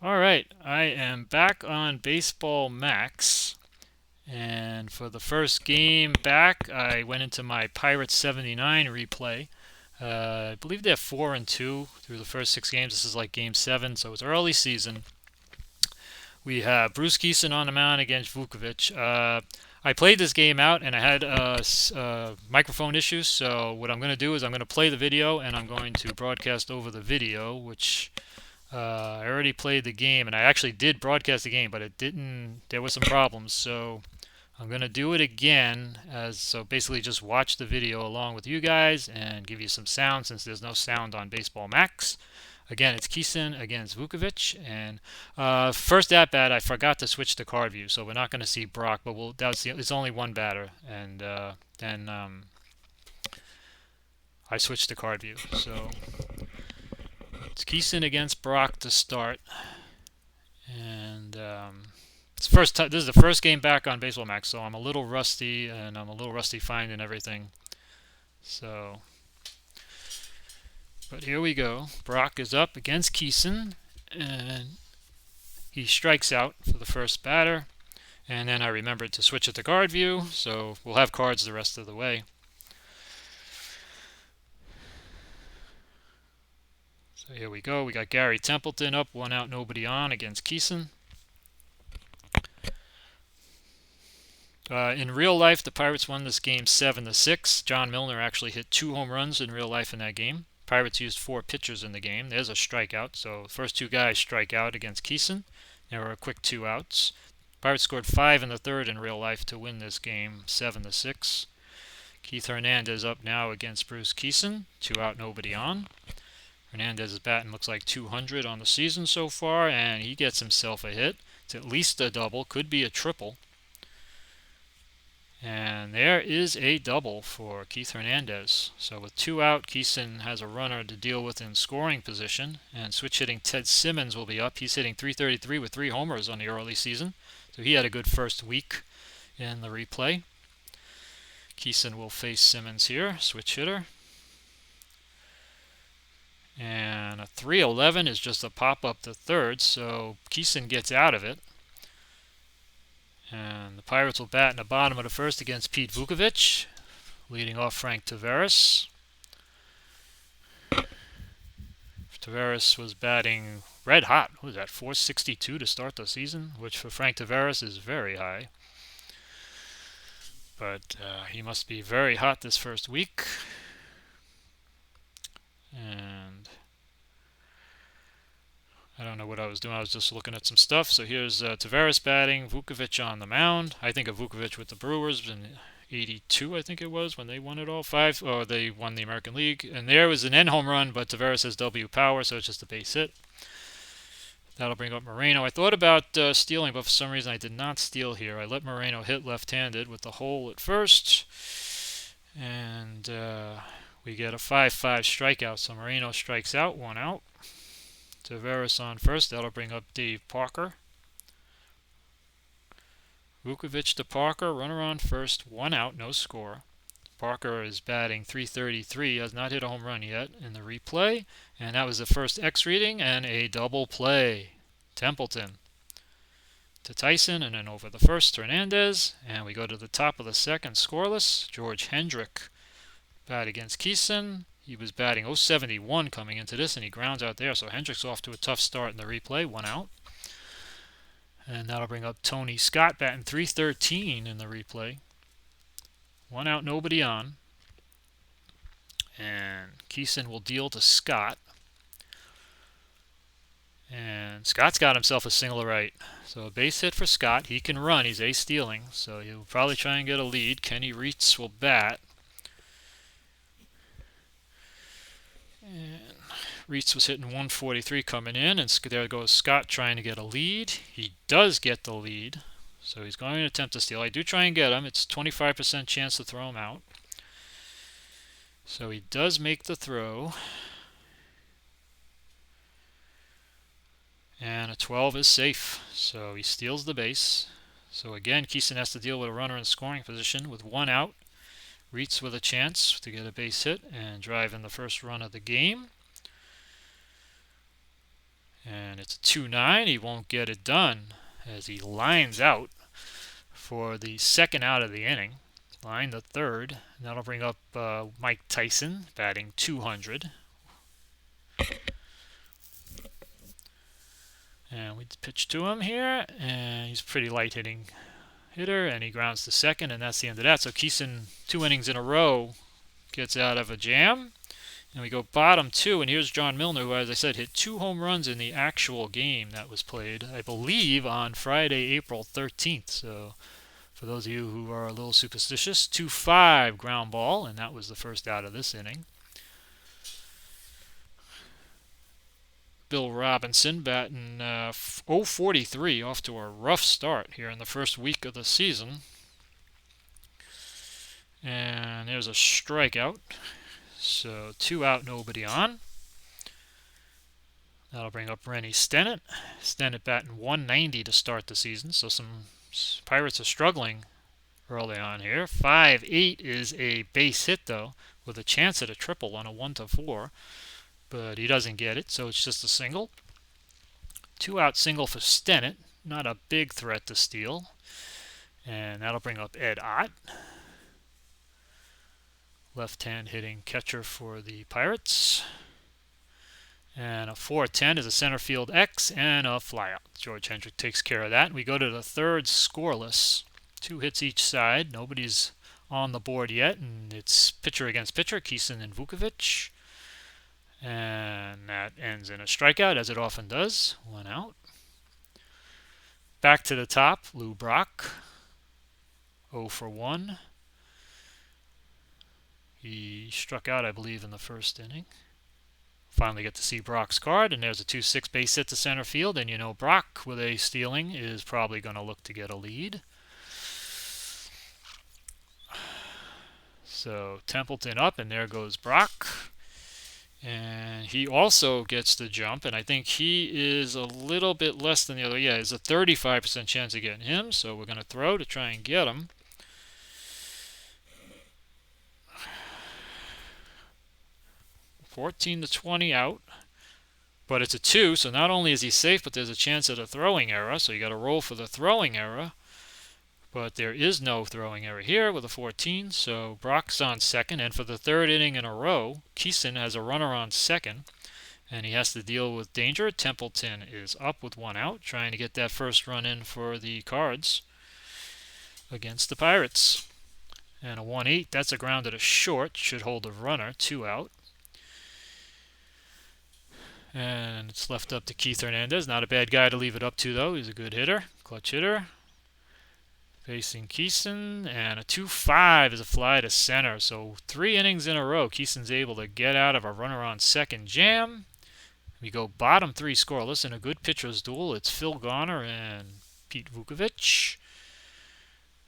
All right, I am back on Baseball Max, and for the first game back, I went into my Pirates 79 replay. I believe they're 4-2 through the first 6 games. This is like game 7, so it's early season. We have Bruce Kison on the mound against Vuckovich. I played this game out and I had microphone issues, so what I'm going to do is I'm going to play the video and I'm going to broadcast over the video, which I already played the game, and I actually did broadcast the game, but it didn't. There were some problems, so I'm gonna do it again. So basically, just watch the video along with you guys and give you some sound since there's no sound on Baseball Max. Again, it's Kison against Vuckovich, and first at bat, I forgot to switch to card view, so we're not going to see Brock, but it's only one batter, and then I switched to card view. So it's Kison against Brock to start. And this is the first game back on Baseball Max, so I'm a little rusty, and I'm a little rusty finding everything. So, but here we go. Brock is up against Kison, and he strikes out for the first batter. And then I remembered to switch it to card view, so we'll have cards the rest of the way. So here we go. We got Gary Templeton up, 1 out, nobody on against Kison. In real life, the Pirates won this game 7-6. John Milner actually hit 2 home runs in real life in that game. Pirates used 4 pitchers in the game. There's a strikeout. So the first 2 guys strike out against Kison. There were a quick 2 outs. Pirates scored 5 in the third in real life to win this game 7-6. Keith Hernandez up now against Bruce Kison. 2 out, nobody on. Hernandez is batting looks like 200 on the season so far, and he gets himself a hit. It's at least a double, could be a triple. And there is a double for Keith Hernandez. So with 2 out, Kison has a runner to deal with in scoring position. And switch hitting Ted Simmons will be up. He's hitting .333 with 3 homers on the early season. So he had a good first week in the replay. Kison will face Simmons here, switch hitter. And a 3-11 is just a pop up to third, so Kison gets out of it. And the Pirates will bat in the bottom of the first against Pete Vuckovich, leading off Frank Taveras. Taveras was batting red hot. What was that, 462 to start the season? Which for Frank Taveras is very high. But he must be very hot this first week. And I don't know what I was doing. I was just looking at some stuff. So here's Taveras batting, Vuckovich on the mound. I think of Vuckovich with the Brewers in '82, I think it was, when they won it all. They won the American League. And there was an end home run, but Taveras has W power, so it's just a base hit. That'll bring up Moreno. I thought about stealing, but for some reason I did not steal here. I let Moreno hit left-handed with the hole at first. And we get a 5-5 strikeout. So Moreno strikes out, 1 out. Taveras on first. That'll bring up Dave Parker. Vuckovich to Parker. Runner on first. 1 out. No score. Parker is batting .333. Has not hit a home run yet in the replay. And that was the first X reading and a double play. Templeton to Tyson, and then over the first, Hernandez. And we go to the top of the second, scoreless. George Hendrick bat against Kison. He was batting .071 coming into this, and he grounds out there. So Hendrick's off to a tough start in the replay, 1 out. And that'll bring up Tony Scott batting .313 in the replay. 1 out, nobody on. And Kison will deal to Scott. And Scott's got himself a single right. So a base hit for Scott. He can run. He's ace stealing. So he'll probably try and get a lead. Kenny Reitz will bat. And Reitz was hitting 143 coming in, and there goes Scott trying to get a lead. He does get the lead, so he's going to attempt to steal. I do try and get him. It's 25% chance to throw him out. So he does make the throw. And a 12 is safe, so he steals the base. So again, Kison has to deal with a runner in scoring position with 1 out. Reitz with a chance to get a base hit and drive in the first run of the game. And it's a 2-9. He won't get it done as he lines out for the second out of the inning. Line the third. And that'll bring up Mike Tyson batting 200. And we pitch to him here, and he's a pretty light hitting hitter, and he grounds to second, and that's the end of that. So Kison, 2 innings in a row, gets out of a jam. And we go bottom 2, and here's John Milner, who, as I said, hit 2 home runs in the actual game that was played, I believe, on Friday, April 13th. So for those of you who are a little superstitious, 2-5 ground ball, and that was the first out of this inning. Bill Robinson batting .043, off to a rough start here in the first week of the season. And there's a strikeout. So 2 out, nobody on. That'll bring up Rennie Stennett. Stennett batting .190 to start the season. So some Pirates are struggling early on here. 5-8 is a base hit, though, with a chance at a triple on a 1-4. But he doesn't get it, so it's just a single. 2 out single for Stennett. Not a big threat to steal. And that'll bring up Ed Ott, left-hand hitting catcher for the Pirates. And a 4-10 is a center field X and a flyout. George Hendrick takes care of that. We go to the third scoreless. 2 hits each side. Nobody's on the board yet, and it's pitcher against pitcher, Kison and Vuckovich. And that ends in a strikeout, as it often does. 1 out. Back to the top, Lou Brock, 0 for 1. He struck out, I believe, in the first inning. Finally get to see Brock's card, and there's a 2-6 base hit to center field, and you know Brock, with a stealing, is probably going to look to get a lead. So Templeton up, and there goes Brock. And he also gets the jump, and I think he is a little bit less than the other. Yeah, there's a 35% chance of getting him, so we're going to throw to try and get him. 14-20 out, but it's a 2, so not only is he safe, but there's a chance at a throwing error, so you got to roll for the throwing error. But there is no throwing error here with a 14, so Brock's on second, and for the 3rd inning in a row, Kison has a runner on second, and he has to deal with danger. Templeton is up with 1 out, trying to get that first run in for the Cards against the Pirates. And a 1-8, that's a grounded to short, should hold a runner, 2 out. And it's left up to Keith Hernandez. Not a bad guy to leave it up to, though. He's a good hitter, clutch hitter. Facing Kison, and a 2-5 is a fly to center. So 3 innings in a row, Kison's able to get out of a runner on second jam. We go bottom 3 scoreless in a good pitcher's duel. It's Phil Garner and Pete Vuckovich.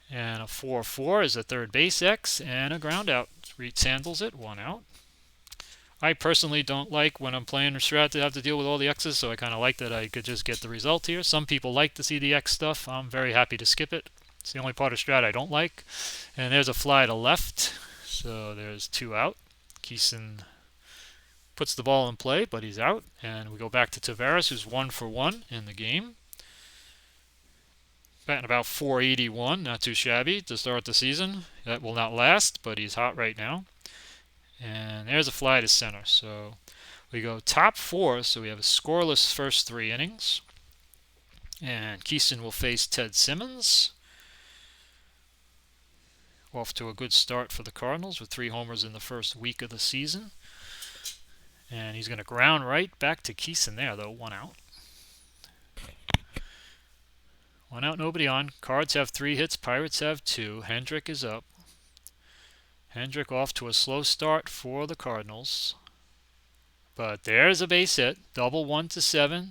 And a 4-4 is a third base X, and a ground out. Reed handles it, 1 out. I personally don't like when I'm playing Strat to have to deal with all the X's, so I kind of like that I could just get the result here. Some people like to see the X stuff. I'm very happy to skip it. It's the only part of Strat I don't like. And there's a fly to left, so there's 2 out. Kison puts the ball in play, but he's out. And we go back to Tavares, who's 1 for 1 in the game. Batting about .481, not too shabby to start the season. That will not last, but he's hot right now. And there's a fly to center. So we go top 4, so we have a scoreless first 3 innings. And Kison will face Ted Simmons. Off to a good start for the Cardinals with 3 homers in the first week of the season. And he's going to ground right back to Kison there, though. 1 out. 1 out, nobody on. Cards have 3 hits. Pirates have 2. Hendrick is up. Hendrick off to a slow start for the Cardinals. But there's a base hit. Double 1-7.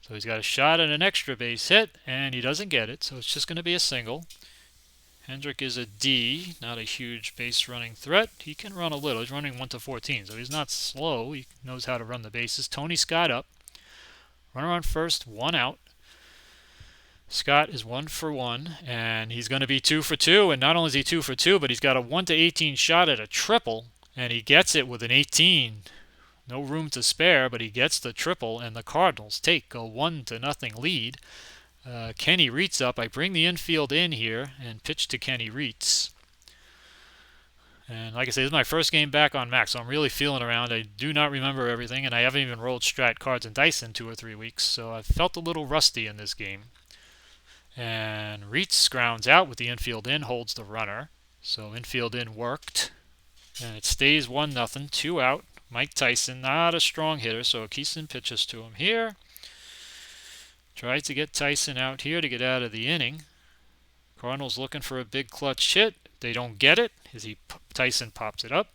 So he's got a shot at an extra base hit, and he doesn't get it. So it's just going to be a single. Hendrick is a D, not a huge base running threat. He can run a little. He's running 1-14, so he's not slow. He knows how to run the bases. Tony Scott up. Runner on first, 1 out. Scott is 1 for 1, and he's going to be 2 for 2. And not only is he 2 for 2, but he's got a 1-18 shot at a triple, and he gets it with an 18. No room to spare, but he gets the triple, and the Cardinals take a 1-0 lead. Kenny Reitz up. I bring the infield in here and pitch to Kenny Reitz. And like I say, this is my first game back on Max, so I'm really feeling around. I do not remember everything, and I haven't even rolled Strat cards and dice in 2 or 3 weeks, so I felt a little rusty in this game. And Reitz grounds out with the infield in, holds the runner. So infield in worked. And it stays 1-0, 2 out. Mike Tyson, not a strong hitter, so Kison pitches to him here. Tried to get Tyson out here to get out of the inning. Cardinals looking for a big clutch hit. They don't get it. Tyson pops it up.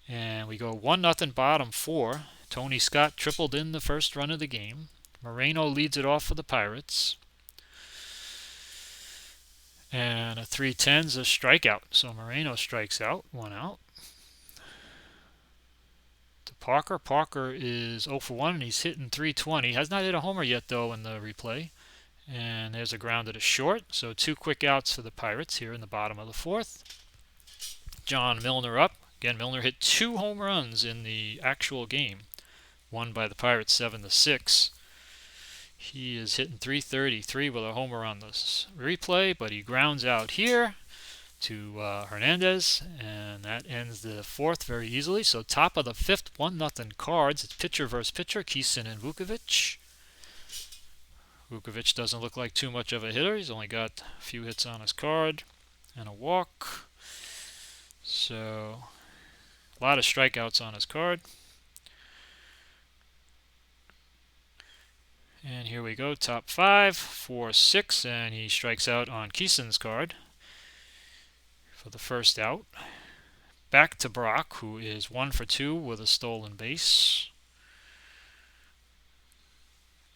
And we go 1-0 bottom 4. Tony Scott tripled in the first run of the game. Moreno leads it off for the Pirates. And a 3-10's a strikeout. So Moreno strikes out, 1 out. To Parker. Parker is 0 for 1 and he's hitting .320. Has not hit a homer yet though in the replay. And there's a ground to short. So 2 quick outs for the Pirates here in the bottom of the 4th. John Milner up. Again, Milner hit 2 home runs in the actual game. Won by the Pirates 7-6. He is hitting .333 with a homer on this replay, but he grounds out here to Hernandez, and that ends the 4th very easily. So top of the 5th, 1-0 Cards. It's pitcher versus pitcher, Kison and Vuckovich. Vuckovich doesn't look like too much of a hitter. He's only got a few hits on his card and a walk. So a lot of strikeouts on his card. And here we go, top 5, 4-6, and he strikes out on Kison's card for the first out. Back to Brock, who is 1 for 2 with a stolen base.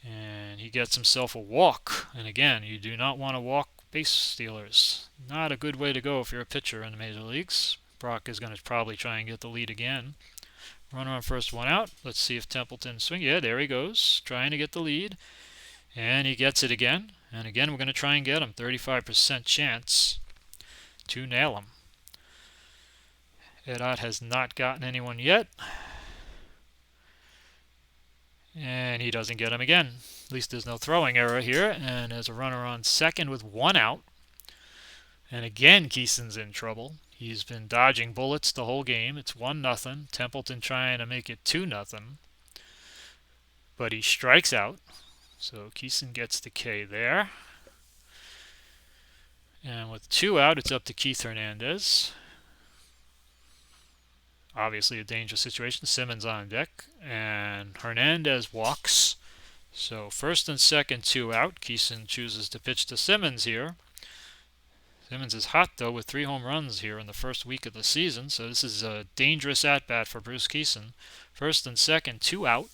And he gets himself a walk. And again, you do not want to walk base stealers. Not a good way to go if you're a pitcher in the major leagues. Brock is going to probably try and get the lead again. Runner on first, 1 out. Let's see if Templeton swings. Yeah, there he goes, trying to get the lead. And he gets it again. And again, we're going to try and get him. 35% chance to nail him. Edot has not gotten anyone yet. And he doesn't get him again. At least there's no throwing error here. And there's a runner on second with 1 out. And again, Kison's in trouble. He's been dodging bullets the whole game. It's 1-0. Templeton trying to make it 2-0. But he strikes out. So Kison gets the K there. And with 2 out, it's up to Keith Hernandez. Obviously a dangerous situation. Simmons on deck. And Hernandez walks. So first and second, 2 out. Kison chooses to pitch to Simmons here. Simmons is hot, though, with 3 home runs here in the first week of the season. So this is a dangerous at-bat for Bruce Kison. First and second, 2 out.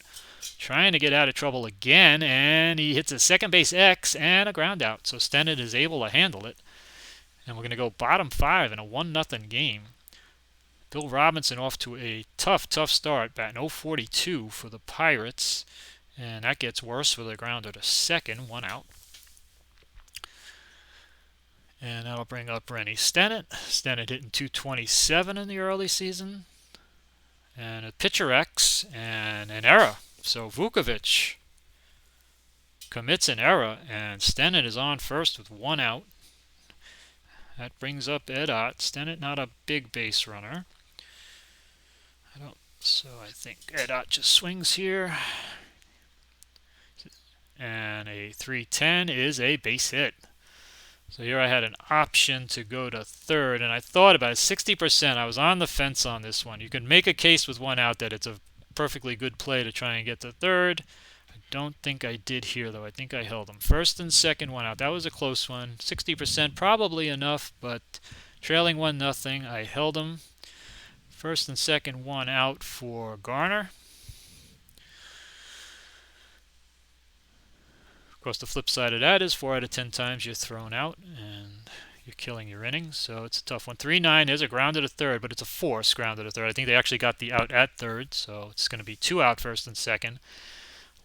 Trying to get out of trouble again, and he hits a second base X and a ground out. So Stennett is able to handle it. And we're going to go bottom 5 in a 1-0 game. Bill Robinson off to a tough start, batting .042 for the Pirates. And that gets worse with a grounder to second, 1 out. And that'll bring up Rennie Stennett. Stennett hitting .227 in the early season. And a pitcher X and an error. So Vuckovich commits an error, and Stennett is on first with 1 out. That brings up Edot. Stennett not a big base runner. So I think Edot just swings here. And a 3-10 is a base hit. So here I had an option to go to third, and I thought about it. 60%. I was on the fence on this one. You can make a case with 1 out that it's a perfectly good play to try and get to third. I don't think I did here, though. I think I held them. First and second, 1 out. That was a close one. 60% probably enough, but trailing 1-0, I held them. First and second, 1 out for Garner. Of course, the flip side of that is 4 out of 10 times you're thrown out and you're killing your innings, so it's a tough one. 3-9 is a ground to third, but it's a forced ground to third. I think they actually got the out at third, so it's going to be 2 out first and second.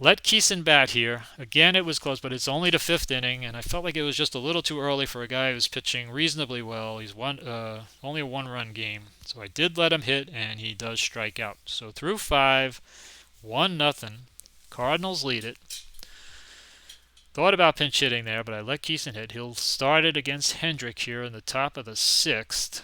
Let Kison bat here. Again, it was close, but it's only the fifth inning, and I felt like it was just a little too early for a guy who's pitching reasonably well. He's only a one-run game, so I did let him hit, and he does strike out. So through 5, 1-0. Cardinals lead it. Thought about pinch hitting there, but I let Kison hit. He'll start it against Hendrick here in the top of the 6th.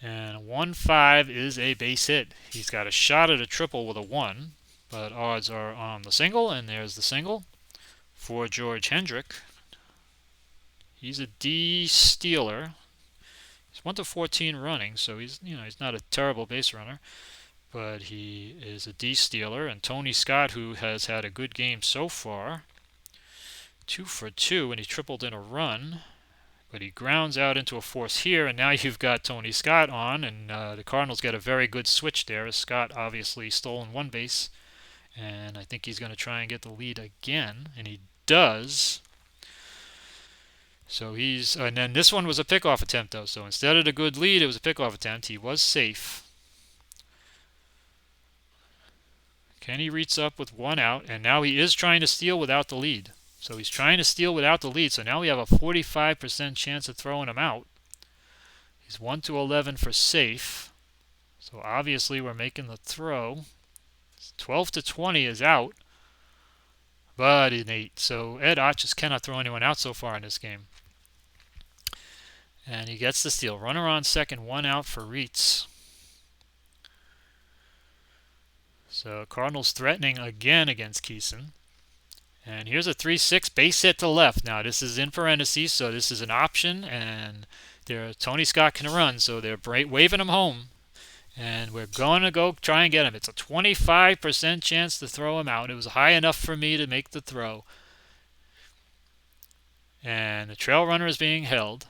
And 1-5 is a base hit. He's got a shot at a triple with a 1, but odds are on the single, and there's the single for George Hendrick. He's a D stealer. He's 1-14 running, so he's not a terrible base runner, but he is a D stealer. And Tony Scott, who has had a good game so far, 2 for 2, and he tripled in a run. But he grounds out into a force here, and now you've got Tony Scott on, and the Cardinals get a very good switch there, as Scott obviously stolen one base, and I think he's going to try and get the lead again, and he does. So and then this one was a pickoff attempt, though, so instead of the good lead, it was a pickoff attempt. He was safe. Kenny reaches up with 1 out, and now he is trying to steal without the lead. So he's trying to steal without the lead. So now we have a 45% chance of throwing him out. He's 1-11 for safe. So obviously we're making the throw. 12-20 is out. But an 8. So Ed Ott just cannot throw anyone out so far in this game. And he gets the steal. Runner on second, 1 out for Reitz. So Cardinals threatening again against Kison. And here's a 3-6 base hit to left. Now this is in parentheses, so this is an option, and Tony Scott can run, so they're waving him home. And we're going to go try and get him. It's a 25% chance to throw him out. It was high enough for me to make the throw. And the trail runner is being held.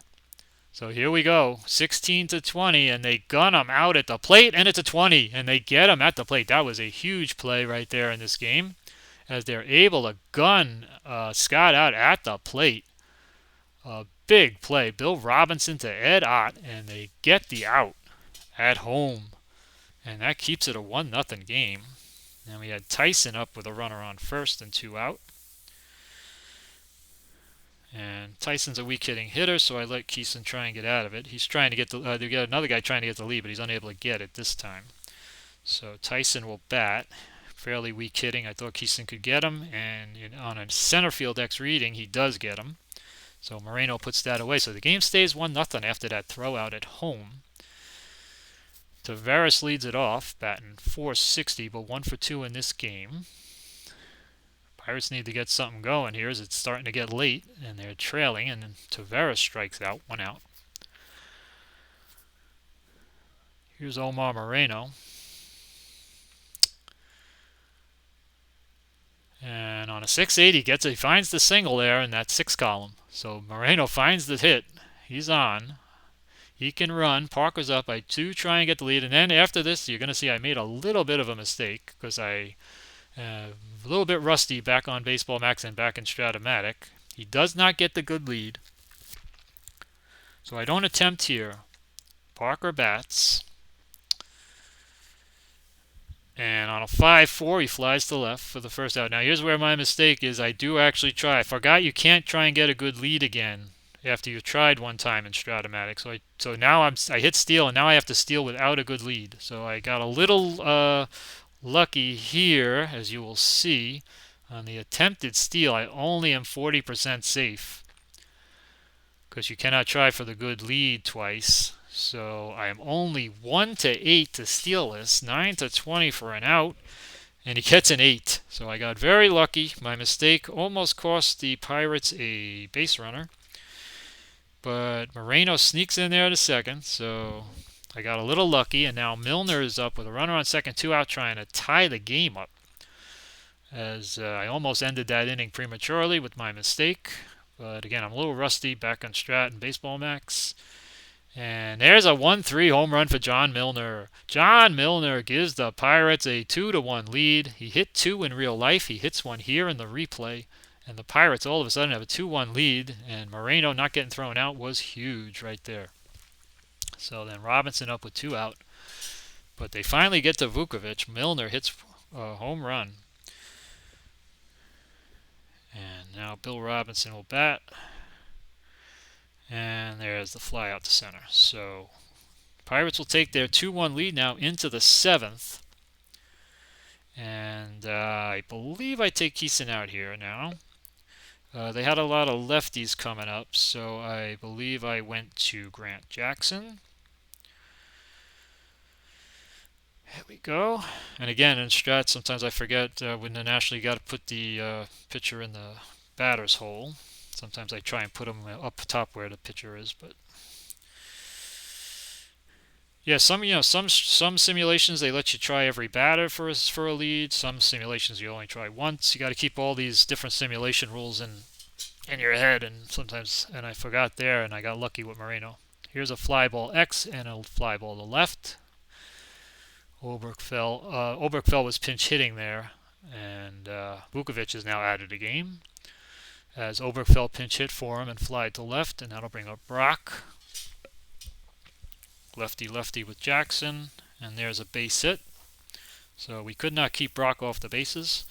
So here we go, 16-20, and they gun him out at the plate, and it's a 20, and they get him at the plate. That was a huge play right there in this game, as they're able to gun Scott out at the plate. A big play. Bill Robinson to Ed Ott, and they get the out at home. And that keeps it a 1-0 game. And we had Tyson up with a runner on first and 2 out. And Tyson's a weak hitting hitter, so I let Kison try and get out of it. He's trying to get they got another guy trying to get the lead, but he's unable to get it this time. So Tyson will bat. Fairly weak hitting. I thought Kison could get him, and on a center field X reading, he does get him. So Moreno puts that away. So the game stays 1-0 after that throw out at home. Taveras leads it off, batting .460, but 1 for 2 in this game. Pirates need to get something going here as it's starting to get late, and they're trailing, and then Taveras strikes out, 1 out. Here's Omar Moreno. And on a 6-8, he finds the single there in that 6 column. So Moreno finds the hit. He's on. He can run. Parker's up. I do try and get the lead. And then after this, you're going to see I made a little bit of a mistake because a little bit rusty back on Baseball Max and back in Strat-O-Matic. He does not get the good lead. So I don't attempt here. Parker bats. And on a 5-4, he flies to left for the first out. Now, here's where my mistake is. I do actually try. I forgot you can't try and get a good lead again after you've tried one time in Strat-O-Matic. So now I hit steal, and now I have to steal without a good lead. So I got a little lucky here, as you will see. On the attempted steal, I only am 40% safe because you cannot try for the good lead twice. So I am only 1-8 to steal this, 9-20 for an out, and he gets an 8. So I got very lucky. My mistake almost cost the Pirates a base runner, but Moreno sneaks in there to second, so I got a little lucky, and now Milner is up with a runner on second, 2 out, trying to tie the game up, as I almost ended that inning prematurely with my mistake. But again, I'm a little rusty back on Strat and Baseball Max. And there's a 1-3 home run for John Milner. John Milner gives the Pirates a 2-1 lead. He hit 2 in real life. He hits 1 here in the replay. And the Pirates all of a sudden have a 2-1 lead. And Moreno not getting thrown out was huge right there. So then Robinson up with 2 out. But they finally get to Vuckovich. Milner hits a home run. And now Bill Robinson will bat. And there's the fly out to center. So Pirates will take their 2-1 lead now into the 7th. And I believe I take Kison out here now. They had a lot of lefties coming up, so I believe I went to Grant Jackson. There we go. And again, in Strat, sometimes I forget when the National you got to put the pitcher in the batter's hole. Sometimes I try and put him up top where the pitcher is, but yeah, some simulations they let you try every batter for a lead. Some simulations you only try once. You got to keep all these different simulation rules in your head, and I forgot there, and I got lucky with Moreno. Here's a fly ball X and a fly ball to left. Oberkfell was pinch hitting there, and Vuckovich is now out of the game as Oberkfell pinch hit for him and flied to left, and that'll bring up Brock. Lefty with Jackson, and there's a base hit. So we could not keep Brock off the bases.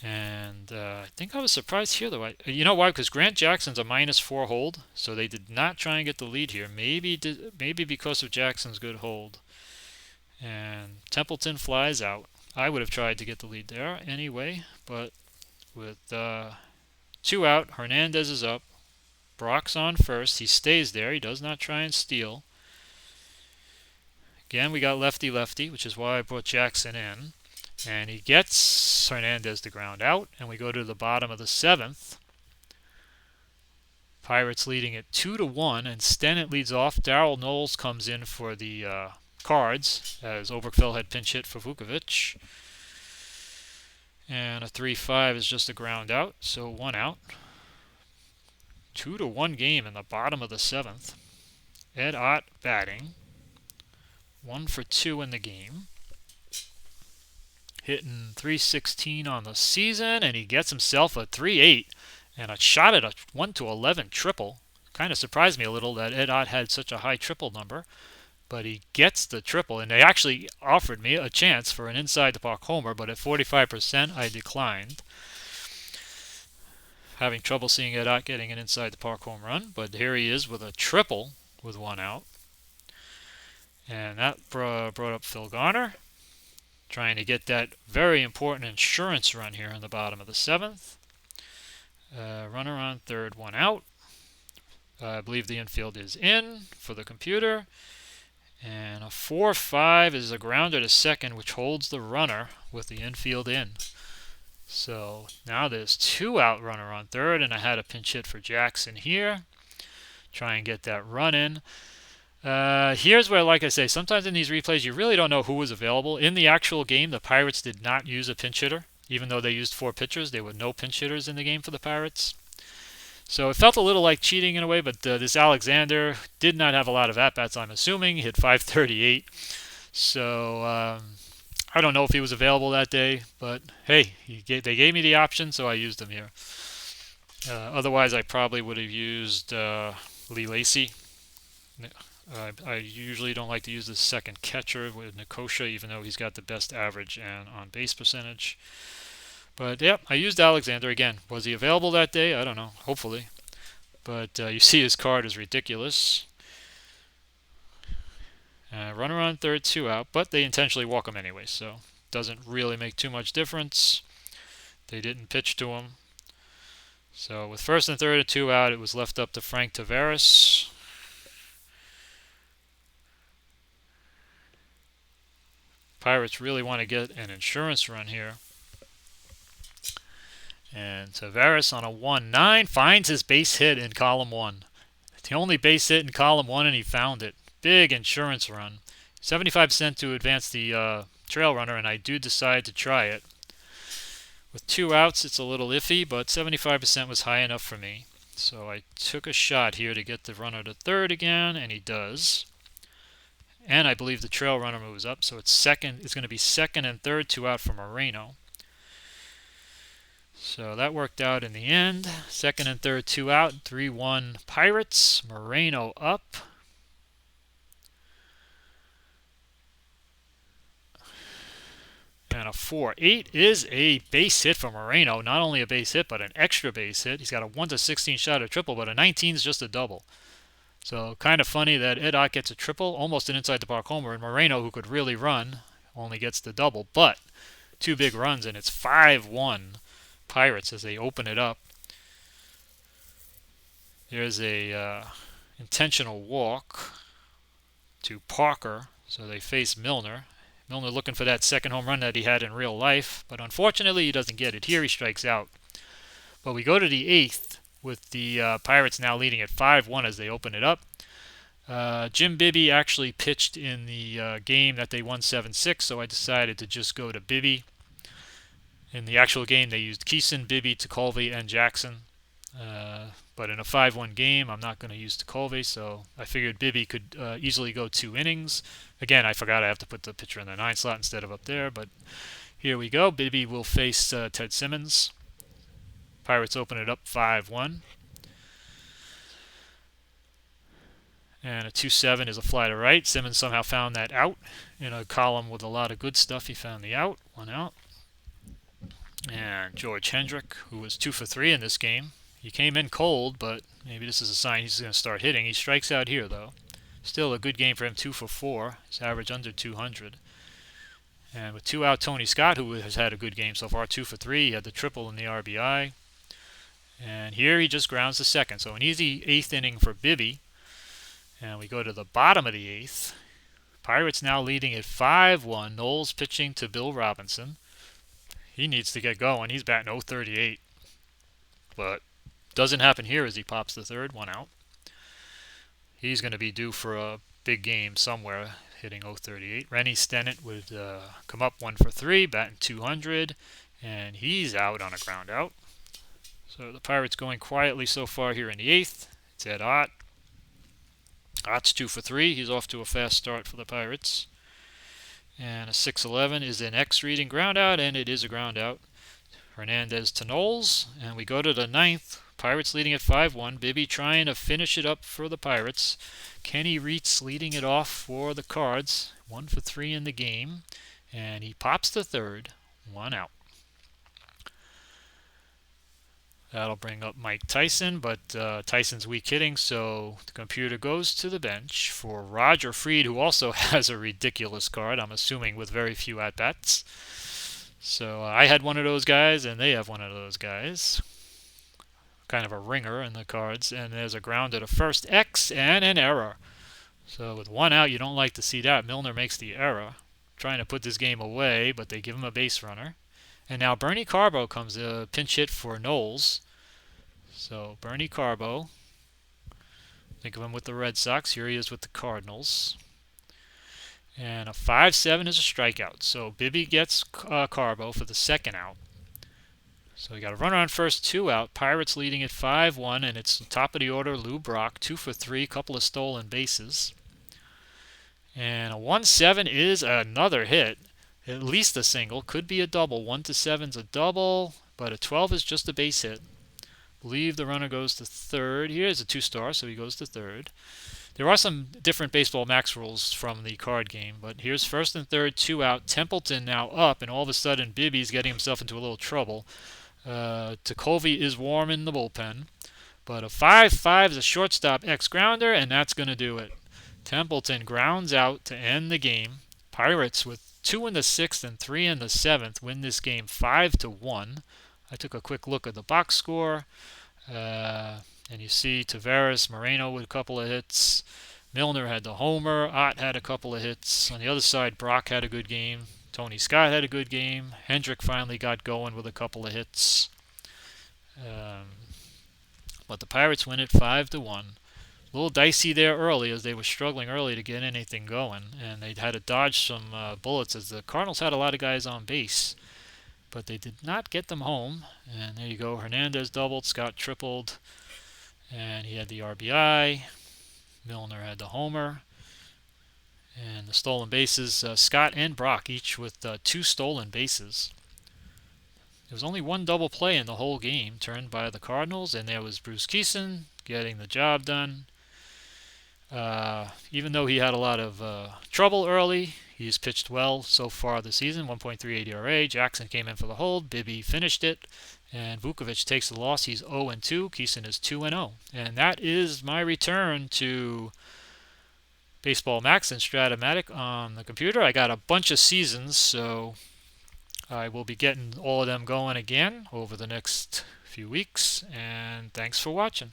And I think I was surprised here, though. You know why? Because Grant Jackson's a -4 hold, so they did not try and get the lead here. Maybe because of Jackson's good hold. And Templeton flies out. I would have tried to get the lead there anyway, but with 2 out, Hernandez is up. Brock's on first. He stays there. He does not try and steal. Again, we got lefty, which is why I brought Jackson in. And he gets Hernandez to ground out, and we go to the bottom of the 7th. Pirates leading it 2-1, and Stennett leads off. Darrell Knowles comes in for the Cards, as Oberkfell had pinch hit for Vuckovich. And a 3-5 is just a ground out, so 1 out. 2-1 game in the bottom of the 7th. Ed Ott batting. 1 for 2 in the game. Hitting .316 on the season, and he gets himself a 3-8 and a shot at a 1-11 triple. Kind of surprised me a little that Ed Ott had such a high triple number, but he gets the triple, and they actually offered me a chance for an inside the park homer, but at 45% I declined. Having trouble seeing Ed Ott getting an inside the park home run, but here he is with a triple with 1 out. And that brought up Phil Garner, trying to get that very important insurance run here in the bottom of the 7th. Runner on third, 1 out. I believe the infield is in for the computer. And a 4-5 is a grounder to second, which holds the runner with the infield in. So now there's 2 out, runner on third, and I had a pinch hit for Jackson here. Try and get that run in. Here's where, like I say, sometimes in these replays you really don't know who was available. In the actual game, the Pirates did not use a pinch hitter. Even though they used 4 pitchers, there were no pinch hitters in the game for the Pirates. So it felt a little like cheating in a way, but this Alexander did not have a lot of at-bats, I'm assuming. He hit .538. So I don't know if he was available that day, but hey, they gave me the option, so I used him here. Otherwise, I probably would have used Lee Lacy. I usually don't like to use the second catcher with Nicosia, even though he's got the best average and on-base percentage. But, yeah, I used Alexander again. Was he available that day? I don't know. Hopefully. But you see his card is ridiculous. Runner on third, 2 out. But they intentionally walk him anyway, so doesn't really make too much difference. They didn't pitch to him. So with first and third and 2 out, it was left up to Frank Taveras. Pirates really want to get an insurance run here. And Taveras on a 1-9 finds his base hit in column 1. The only base hit in column 1, and he found it. Big insurance run. 75% to advance the trail runner, and I do decide to try it. With 2 outs, it's a little iffy, but 75% was high enough for me. So I took a shot here to get the runner to third again, and he does. And I believe the trail runner moves up, so it's going to be second and third, 2 out for Moreno. So that worked out in the end. Second and third, 2 out, 3-1 Pirates. Moreno up. and a 4-8 is a base hit for Moreno. Not only a base hit, but an extra base hit. He's got a 1-16 shot at triple, but a 19 is just a double. So kind of funny that Ed Ott gets a triple, almost an inside the park homer, and Moreno, who could really run, only gets the double. But two big runs, and it's 5-1 Pirates as they open it up. There's a intentional walk to Parker, so they face Milner. Milner looking for that second home run that he had in real life, but unfortunately he doesn't get it. Here he strikes out. But we go to the 8th with the Pirates now leading at 5-1 as they open it up. Jim Bibby actually pitched in the game that they won 7-6, so I decided to just go to Bibby. In the actual game, they used Kison, Bibby, Tekulve, and Jackson. But in a 5-1 game, I'm not going to use Tekulve, so I figured Bibby could easily go 2 innings. Again, I forgot I have to put the pitcher in the 9 slot instead of up there, but here we go. Bibby will face Ted Simmons. Pirates open it up 5-1. And a 2-7 is a fly to right. Simmons somehow found that out in a column with a lot of good stuff. He found the out, 1 out. And George Hendrick, who was 2 for 3 in this game. He came in cold, but maybe this is a sign he's going to start hitting. He strikes out here, though. Still a good game for him, 2 for 4. His average under 200. And with 2 out, Tony Scott, who has had a good game so far, 2 for 3. He had the triple in the RBI. And here he just grounds the second. So an easy 8th inning for Bibby. And we go to the bottom of the 8th. Pirates now leading at 5-1. Knowles pitching to Bill Robinson. He needs to get going. He's batting .038. But doesn't happen here as he pops the third, 1 out. He's going to be due for a big game somewhere, hitting .038. Rennie Stennett would come up 1 for 3, batting .200. And he's out on a ground out. So the Pirates going quietly so far here in the 8th. It's Ed Ott. Ott's 2 for 3. He's off to a fast start for the Pirates. And a 6-11 is an X reading ground out, and it is a ground out. Hernandez to Knowles, and we go to the 9th. Pirates leading at 5-1. Bibby trying to finish it up for the Pirates. Kenny Reitz leading it off for the Cards. 1 for 3 in the game, and he pops the third, 1 out. That'll bring up Mike Tyson, but Tyson's weak hitting, so the computer goes to the bench for Roger Freed, who also has a ridiculous card, I'm assuming with very few at-bats. So I had one of those guys, and they have one of those guys. Kind of a ringer in the Cards, and there's a grounder to first, X, and an error. So with 1 out, you don't like to see that. Milner makes the error, trying to put this game away, but they give him a base runner. And now Bernie Carbo comes a pinch hit for Knowles. So Bernie Carbo, think of him with the Red Sox. Here he is with the Cardinals. And a 5-7 is a strikeout. So Bibby gets Carbo for the second out. So we got a runner on first, 2 out. Pirates leading at 5-1, and it's top of the order, Lou Brock, 2 for 3, couple of stolen bases. And a 1-7 is another hit. At least a single, could be a double. 1-7's a double, but a 12 is just a base hit. Believe the runner goes to third. Here's a 2-star, so he goes to third. There are some different Baseball Max rules from the card game, but here's first and third, 2 out. Templeton now up, and all of a sudden Bibby's getting himself into a little trouble. Tekulve is warm in the bullpen, but a 5-5 is a shortstop X grounder, and that's going to do it. Templeton grounds out to end the game. Pirates with 2 in the 6th and 3 in the 7th win this game 5-1. I took a quick look at the box score, and you see Taveras, Moreno with a couple of hits. Milner had the homer. Ott had a couple of hits. On the other side, Brock had a good game. Tony Scott had a good game. Hendrick finally got going with a couple of hits. But the Pirates win it 5-1. A little dicey there early as they were struggling early to get anything going, and they had to dodge some bullets as the Cardinals had a lot of guys on base. But they did not get them home. And there you go. Hernandez doubled. Scott tripled. And he had the RBI. Milner had the homer. And the stolen bases, Scott and Brock, each with 2 stolen bases. There was only 1 double play in the whole game turned by the Cardinals. And there was Bruce Kison getting the job done. Even though he had a lot of trouble early, He's pitched well so far this season, 1.38 ERA. Jackson came in for the hold. Bibby finished it. And Vuckovich takes the loss. He's 0-2. Kison is 2-0. And that is my return to Baseball Max and Strat-O-Matic on the computer. I got a bunch of seasons, so I will be getting all of them going again over the next few weeks. And thanks for watching.